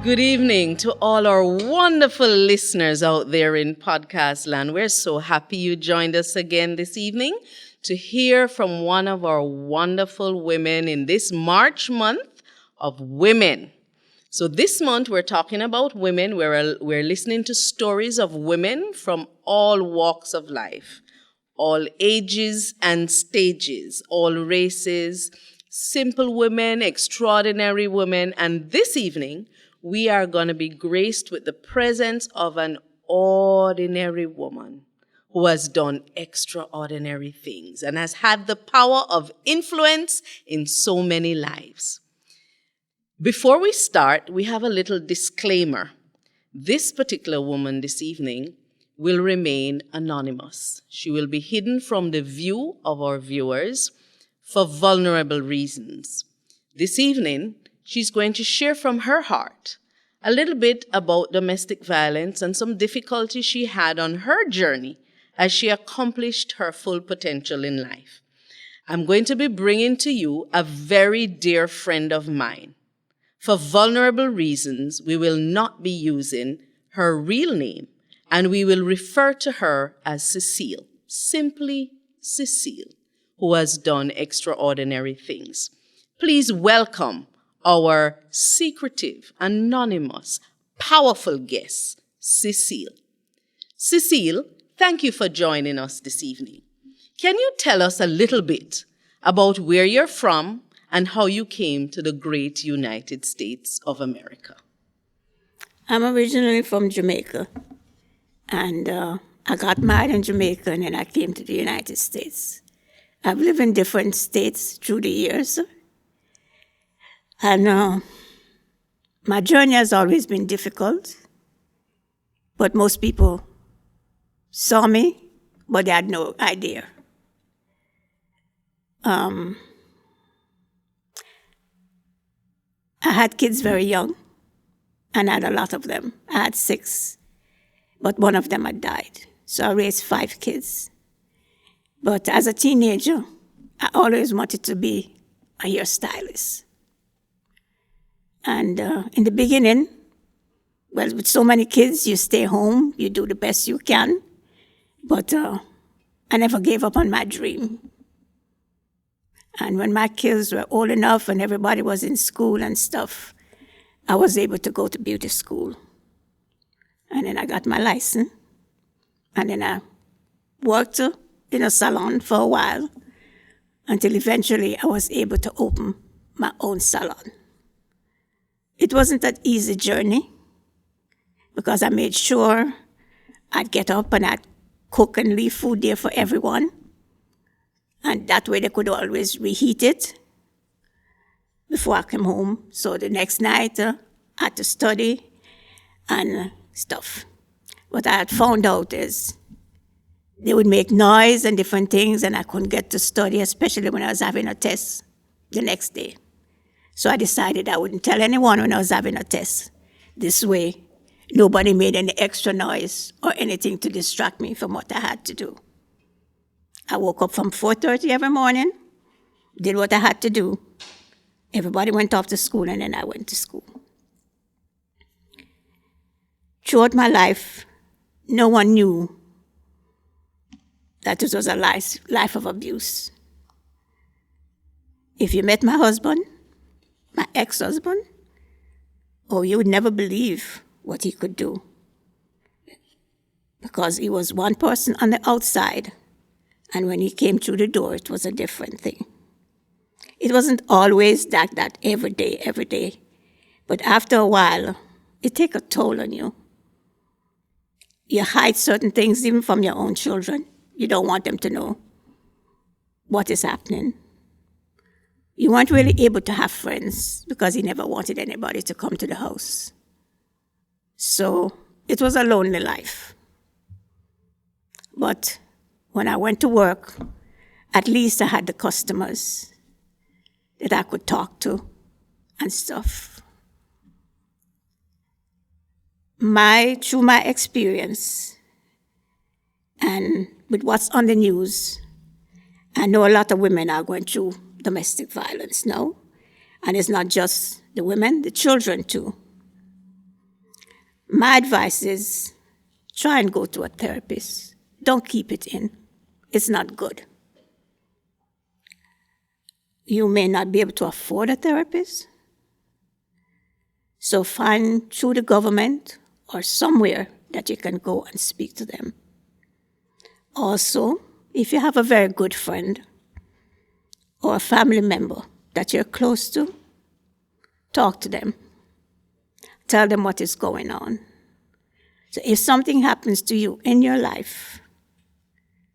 Good evening to all our wonderful listeners out there in podcast land. We're so happy you joined us again this evening to hear from one of our wonderful women in this March month of women. So this month we're talking about women. We're listening to stories of women from all walks of life, all ages and stages, all races, simple women, extraordinary women, and this evening we are going to be graced with the presence of an ordinary woman who has done extraordinary things and has had the power of influence in so many lives. Before we start, we have a little disclaimer. This particular woman this evening will remain anonymous. She will be hidden from the view of our viewers for vulnerable reasons. This evening, she's going to share from her heart a little bit about domestic violence and some difficulties she had on her journey as she accomplished her full potential in life. I'm going to be bringing to you a very dear friend of mine. For vulnerable reasons, we will not be using her real name, and we will refer to her as Cecile, simply Cecile, who has done extraordinary things. Please welcome our secretive, anonymous, powerful guest, Cecile. Cecile, thank you for joining us this evening. Can you tell us a little bit about where you're from and how you came to the great United States of America? I'm originally from Jamaica, and I got married in Jamaica, and then I came to the United States. I've lived in different states through the years, and my journey has always been difficult, but most people saw me, but they had no idea. I had kids very young, and I had a lot of them. I had 6, but one of them had died. So I raised 5 kids. But as a teenager, I always wanted to be a hairstylist. And in the beginning, well, with so many kids, you stay home, you do the best you can. But I never gave up on my dream. And when my kids were old enough and everybody was in school and stuff, I was able to go to beauty school. And then I got my license. And then I worked in a salon for a while until eventually I was able to open my own salon. It wasn't an easy journey because I made sure I'd get up and I'd cook and leave food there for everyone. And that way they could always reheat it before I came home. So the next night I had to study and stuff. What I had found out is they would make noise and different things, and I couldn't get to study, especially when I was having a test the next day. So I decided I wouldn't tell anyone when I was having a test. This way, nobody made any extra noise or anything to distract me from what I had to do. I woke up from 4:30 every morning, did what I had to do. Everybody went off to school, and then I went to school. Throughout my life, no one knew that it was a life of abuse. If you met my husband, my ex-husband, you would never believe what he could do. Because he was one person on the outside, and when he came through the door, it was a different thing. It wasn't always that every day. But after a while, it takes a toll on you. You hide certain things even from your own children. You don't want them to know what is happening. You weren't really able to have friends because he never wanted anybody to come to the house. So it was a lonely life. But when I went to work, at least I had the customers that I could talk to and stuff. Through my experience and with what's on the news, I know a lot of women are going through domestic violence now. And it's not just the women, the children too. My advice is try and go to a therapist. Don't keep it in. It's not good. You may not be able to afford a therapist, so find through the government or somewhere that you can go and speak to them. Also, if you have a very good friend or a family member that you're close to, talk to them. Tell them what is going on. So if something happens to you in your life,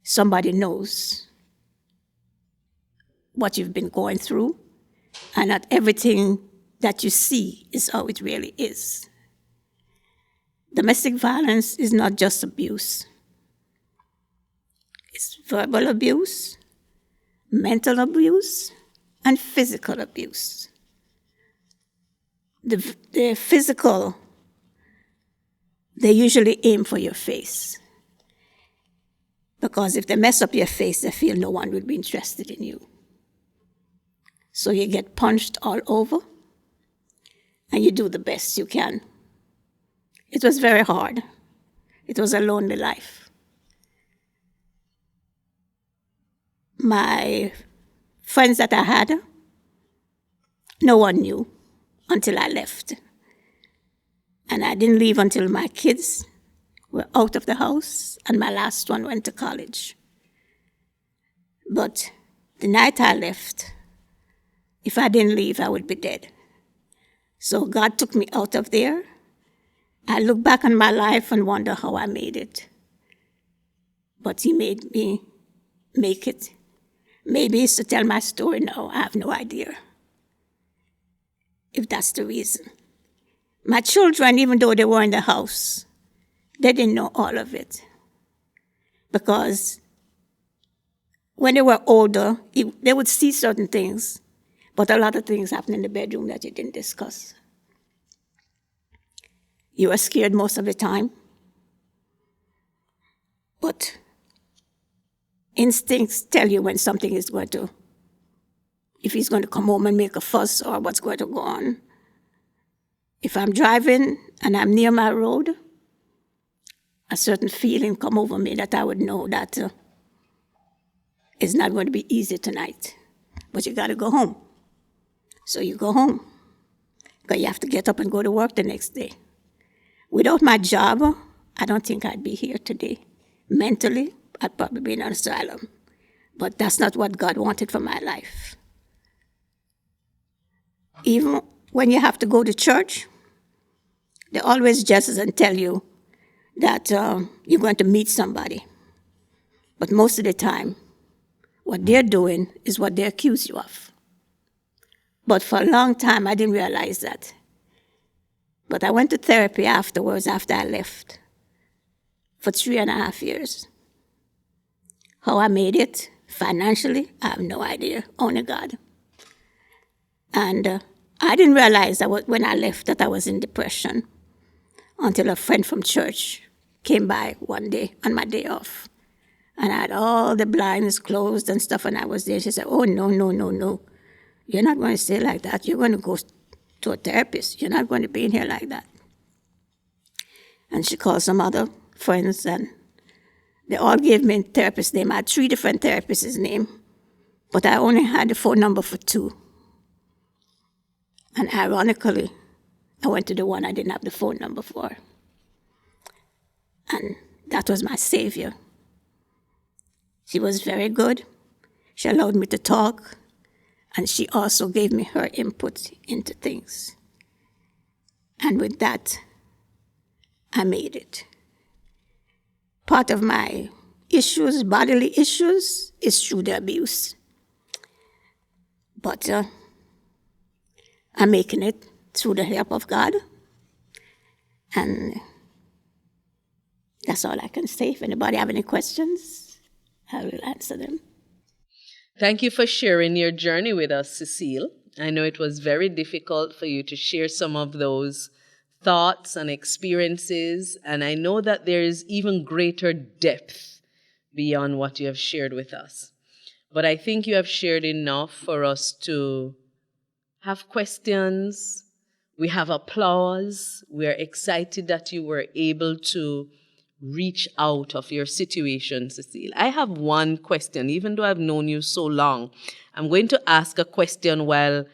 somebody knows what you've been going through, and not everything that you see is how it really is. Domestic violence is not just abuse. It's verbal abuse, mental abuse, and physical abuse. The physical, they usually aim for your face. Because if they mess up your face, they feel no one will be interested in you. So you get punched all over, and you do the best you can. It was very hard. It was a lonely life. My friends that I had, no one knew until I left. And I didn't leave until my kids were out of the house, and my last one went to college. But the night I left, if I didn't leave, I would be dead. So God took me out of there. I look back on my life and wonder how I made it. But He made me make it. Maybe it's to tell my story now. I have no idea if that's the reason. My children, even though they were in the house, they didn't know all of it. Because when they were older, they would see certain things, but a lot of things happened in the bedroom that you didn't discuss. You were scared most of the time, but instincts tell you when something is going to, if he's going to come home and make a fuss or what's going to go on. If I'm driving and I'm near my road, a certain feeling come over me that I would know that it's not going to be easy tonight, but you got to go home. So you go home, because you have to get up and go to work the next day. Without my job, I don't think I'd be here today. Mentally, I'd probably be in an asylum. But that's not what God wanted for my life. Even when you have to go to church, they always jest and tell you that you're going to meet somebody. But most of the time, what they're doing is what they accuse you of. But for a long time, I didn't realize that. But I went to therapy afterwards, after I left, for 3.5 years. How I made it financially, I have no idea, only God. And I didn't realize that when I left that I was in depression until a friend from church came by one day on my day off. And I had all the blinds closed and stuff, and I was there. She said, "Oh, no. You're not going to stay like that. You're going to go to a therapist. You're not going to be in here like that." And she called some other friends, and they all gave me a therapist's name. I had 3 different therapists' names, but I only had the phone number for 2. And ironically, I went to the one I didn't have the phone number for. And that was my savior. She was very good. She allowed me to talk, and she also gave me her input into things. And with that, I made it. Part of my issues, bodily issues, is through the abuse. But I'm making it through the help of God. And that's all I can say. If anybody have any questions, I will answer them. Thank you for sharing your journey with us, Cecile. I know it was very difficult for you to share some of those thoughts and experiences, and I know that there is even greater depth beyond what you have shared with us. But I think you have shared enough for us to have questions, We have applause. We're excited that you were able to reach out of your situation, Cecile. I have one question, even though I've known you so long. I'm going to ask a question while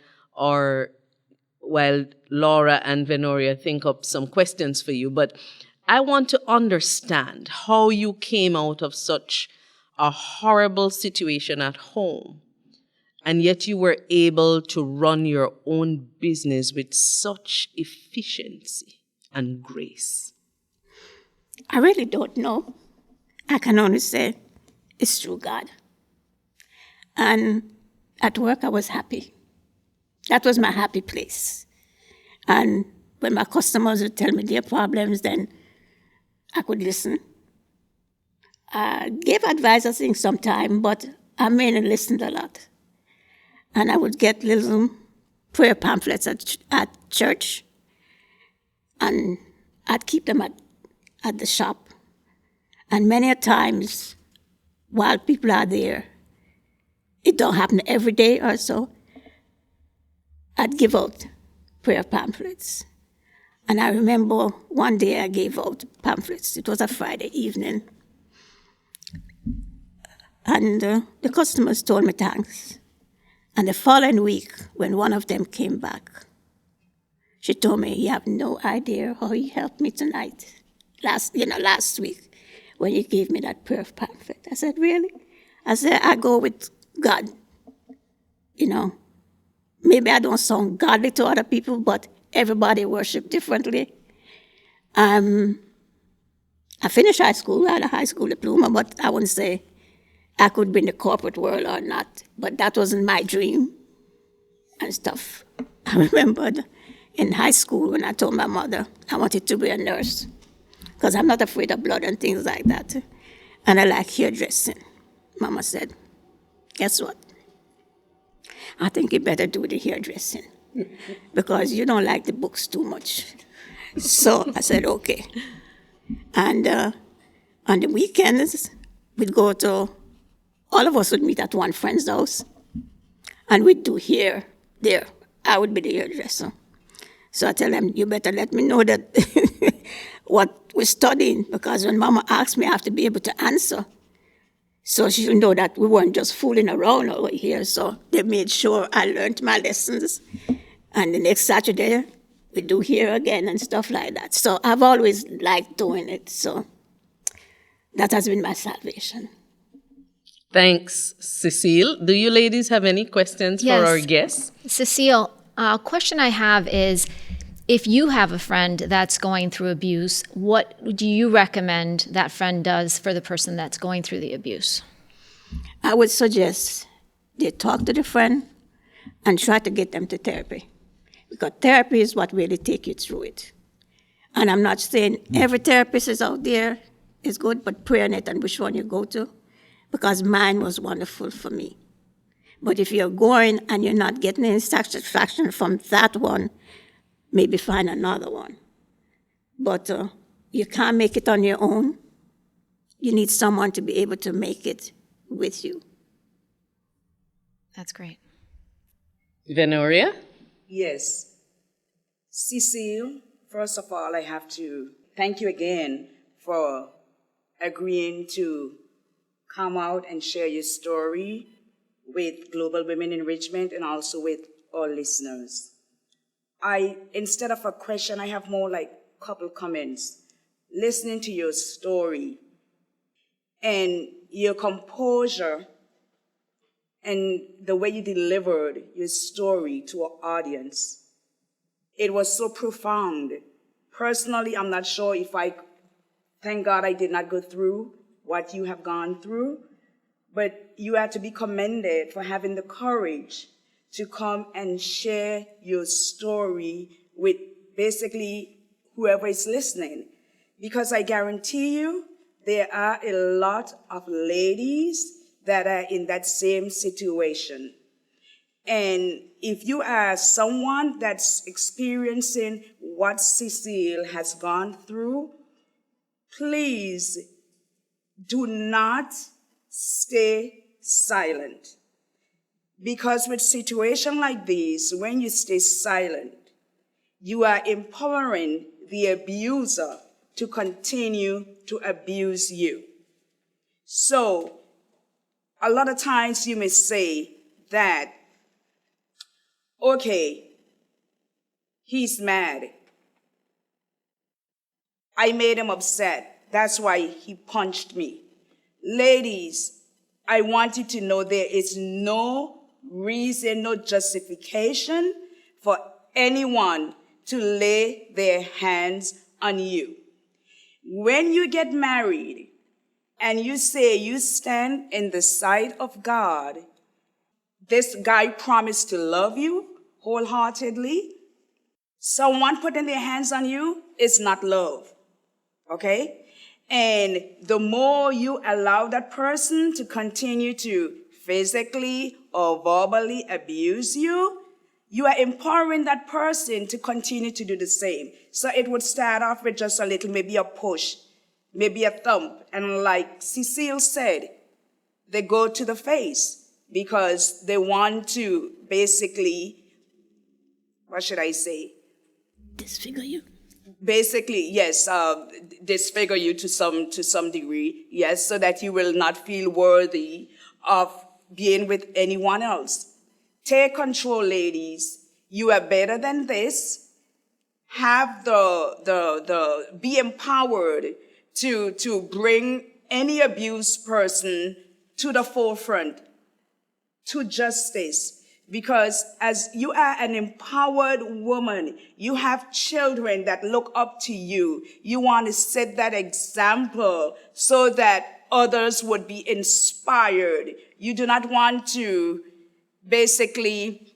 Laura and Venoria think up some questions for you, but I want to understand how you came out of such a horrible situation at home, and yet you were able to run your own business with such efficiency and grace. I really don't know. I can only say it's through God. And at work, I was happy. That was my happy place. And when my customers would tell me their problems, then I could listen. I gave advice, I think, sometime, but I mainly listened a lot. And I would get little prayer pamphlets at church, and I'd keep them at the shop. And many a times, while people are there, it don't happen every day or so, I'd give out prayer pamphlets. And I remember one day I gave out pamphlets. It was a Friday evening. And the customers told me thanks. And the following week, when one of them came back, she told me, "You have no idea how you helped me tonight, last week, when you gave me that prayer pamphlet." I said, "Really?" I said, "I go with God. Maybe I don't sound godly to other people, but everybody worship differently." I finished high school. I had a high school diploma, but I wouldn't say I could be in the corporate world or not. But that wasn't my dream and stuff. I remembered in high school when I told my mother I wanted to be a nurse because I'm not afraid of blood and things like that. And I like hairdressing. Mama said, "Guess what? I think you better do the hairdressing because you don't like the books too much." So I said, "Okay." And on the weekends, we'd go to, all of us would meet at one friend's house, and we'd do hair there. I would be the hairdresser. So I tell them, "You better let me know that what we're studying, because when Mama asks me, I have to be able to answer." So she'll know that we weren't just fooling around over here. So they made sure I learned my lessons. And the next Saturday, we do hair again and stuff like that. So I've always liked doing it. So that has been my salvation. Thanks, Cecile. Do you ladies have any questions for our guests? Cecile, a question I have is, if you have a friend that's going through abuse, what do you recommend that friend does for the person that's going through the abuse? I would suggest they talk to the friend and try to get them to therapy, because therapy is what really takes you through it. And I'm not saying every therapist is out there is good, but pray on it and which one you go to, because mine was wonderful for me. But if you're going and you're not getting any satisfaction from that one, maybe find another one. But you can't make it on your own. You need someone to be able to make it with you. That's great. Venoria? Yes. Cecile, first of all, I have to thank you again for agreeing to come out and share your story with Global Women Enrichment and also with our listeners. Instead of a question, I have more like a couple comments. Listening to your story and your composure and the way you delivered your story to our audience, it was so profound. Personally, I'm not sure if thank God I did not go through what you have gone through, but you are to be commended for having the courage to come and share your story with basically whoever is listening. Because I guarantee you, there are a lot of ladies that are in that same situation. And if you are someone that's experiencing what Cecile has gone through, please do not stay silent. Because with situations like this, when you stay silent, you are empowering the abuser to continue to abuse you. So, a lot of times you may say that, okay, he's mad. I made him upset. That's why he punched me. Ladies, I want you to know there is no reason, no justification for anyone to lay their hands on you. When you get married and you say you stand in the sight of God, this guy promised to love you wholeheartedly. Someone putting their hands on you is not love, okay? And the more you allow that person to continue to physically or verbally abuse you, you are empowering that person to continue to do the same. So it would start off with just a little, maybe a push, maybe a thump. And like Cecile said, they go to the face because they want to basically, what should I say? Disfigure you. Basically, yes, disfigure you to some degree, yes, so that you will not feel worthy of being with anyone else. Take control, ladies. You are better than this. Have be empowered to bring any abused person to the forefront, to justice. Because as you are an empowered woman, you have children that look up to you. You want to set that example so that others would be inspired. You do not want to basically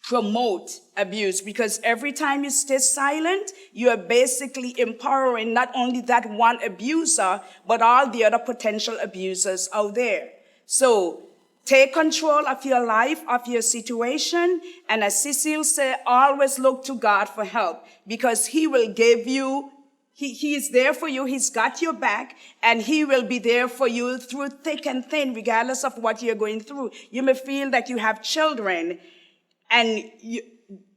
promote abuse, because every time you stay silent, you are basically empowering not only that one abuser, but all the other potential abusers out there. So take control of your life, of your situation, and as Cecile said, always look to God for help, because he will give you, he is there for you, he's got your back, and he will be there for you through thick and thin, regardless of what you're going through. You may feel that you have children, and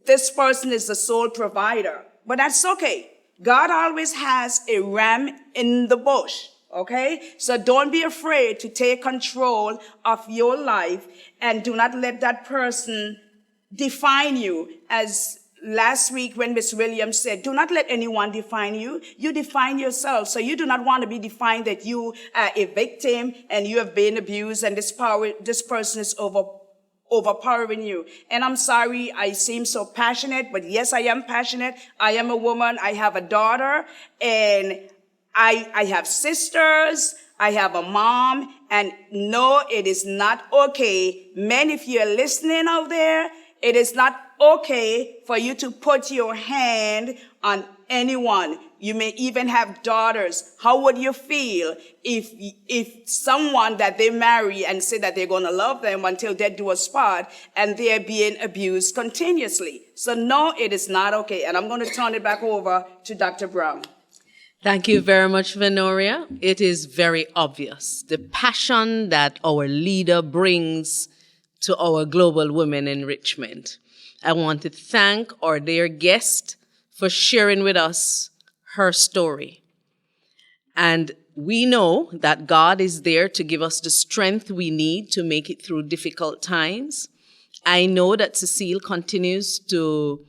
this person is the sole provider, but that's okay. God always has a ram in the bush. Okay? So don't be afraid to take control of your life, and do not let that person define you. As last week when Miss Williams said, do not let anyone define you. You define yourself. So you do not want to be defined that you are a victim and you have been abused and this person is overpowering you. And I'm sorry I seem so passionate, but yes, I am passionate. I am a woman. I have a daughter, and I have sisters, I have a mom, and no, it is not okay. Men, if you're listening out there, it is not okay for you to put your hand on anyone. You may even have daughters. How would you feel if someone that they marry and say that they're going to love them until death do us part, and they're being abused continuously? So no, it is not okay. And I'm going to turn it back over to Dr. Brown. Thank you very much, Venoria. It is very obvious, the passion that our leader brings to our Global Women Enrichment. I want to thank our dear guest for sharing with us her story. And we know that God is there to give us the strength we need to make it through difficult times. I know that Cecile continues to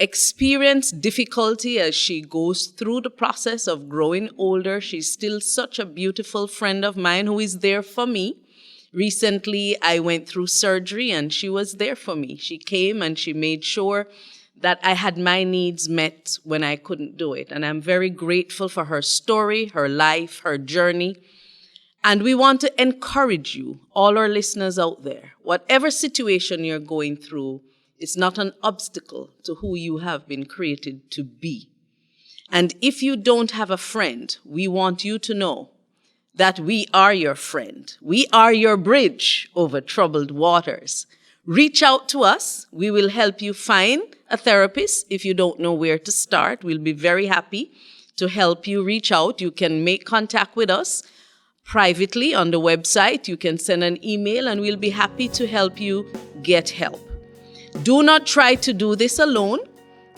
experience difficulty as she goes through the process of growing older. She's still such a beautiful friend of mine who is there for me. Recently, I went through surgery and she was there for me. She came and she made sure that I had my needs met when I couldn't do it. And I'm very grateful for her story, her life, her journey. And we want to encourage you, all our listeners out there, whatever situation you're going through, it's not an obstacle to who you have been created to be. And if you don't have a friend, we want you to know that we are your friend. We are your bridge over troubled waters. Reach out to us. We will help you find a therapist. If you don't know where to start, we'll be very happy to help you reach out. You can make contact with us privately on the website. You can send an email and we'll be happy to help you get help. Do not try to do this alone.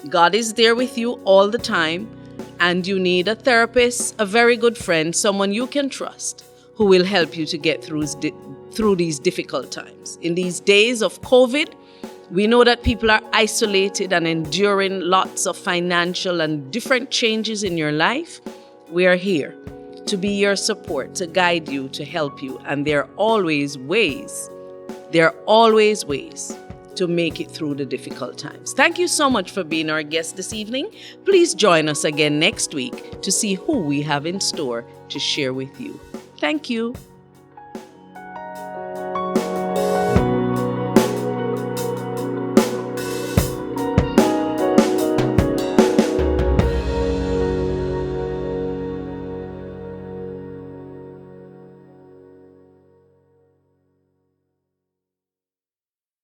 God is there with you all the time, and you need a therapist, a very good friend, someone you can trust who will help you to get through these difficult times. In these days of COVID, we know that people are isolated and enduring lots of financial and different changes in your life. We are here to be your support, to guide you, to help you. And there are always ways to make it through the difficult times. Thank you so much for being our guest this evening. Please join us again next week to see who we have in store to share with you. Thank you.